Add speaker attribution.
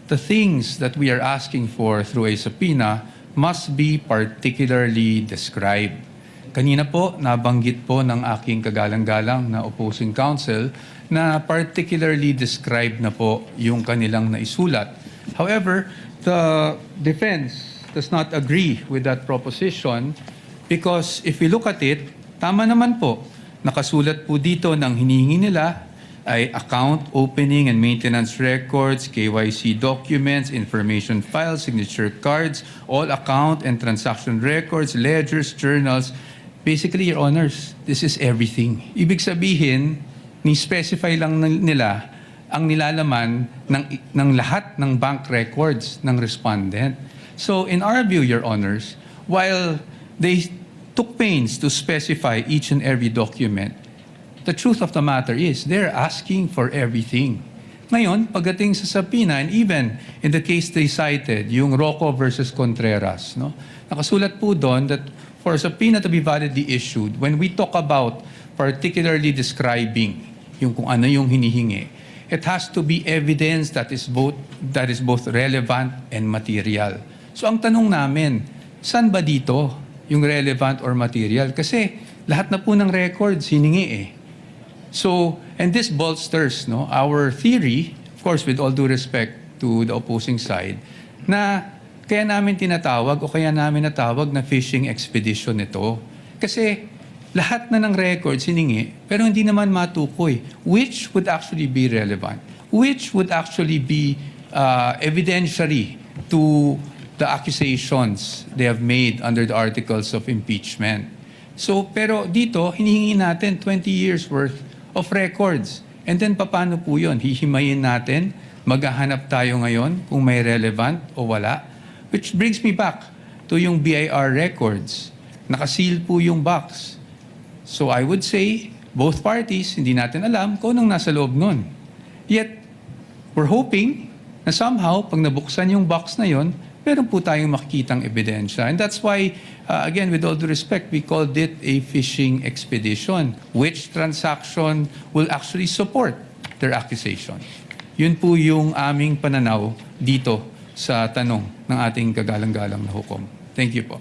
Speaker 1: the things that we are asking for through a subpoena must be particularly described. Kanina po, nabanggit po ng aking kagalang-galang na opposing counsel na particularly described na po yung kanilang naisulat. However, the defense does not agree with that proposition because if we look at it, tama naman po, nakasulat po dito ng hinihingi nila ay account opening and maintenance records, KYC documents, information files, signature cards, all account and transaction records, ledgers, journals. Basically, Your Honors, this is everything. Ibig sabihin, ni-specify lang nila ang nilalaman ng lahat ng bank records ng respondent. So, in our view, Your Honors, while they took pains to specify each and every document, the truth of the matter is they're asking for everything. Ngayon, pagdating sa subpoena, and even in the case they cited, yung Rocco versus Contreras, no? Nakasulat po doon that for a subpoena to be validly issued, when we talk about particularly describing yung kung ano yung hinihingi, it has to be evidence that is both relevant and material. So ang tanong namin, saan ba dito yung relevant or material? Kasi lahat na po ng records hiningi eh. So, and this bolsters our theory, of course with all due respect to the opposing side, na kaya namin tinatawag o kaya namin natawag na fishing expedition ito. Kasi lahat na ng records hiningi, pero hindi naman matukoy which would actually be relevant, which would actually be evidentiary to the accusations they have made under the articles of impeachment. So, pero dito, hinihingi natin 20 years worth of records. And then, paano po yun? Hihimayin natin, maghahanap tayo ngayon kung may relevant o wala. Which brings me back to yung BIR records. Nakaseal po yung box. So I would say, both parties, hindi natin alam kung anong nasa loob nun. Yet, we're hoping na somehow, pag nabuksan yung box na yon, meron po tayong makikitang ebidensya. And that's why, again, with all due respect, we called it a fishing expedition. Which transaction will actually support their accusation? Yun po yung aming pananaw dito sa tanong ng ating kagalang-galang na hukom. Thank you po.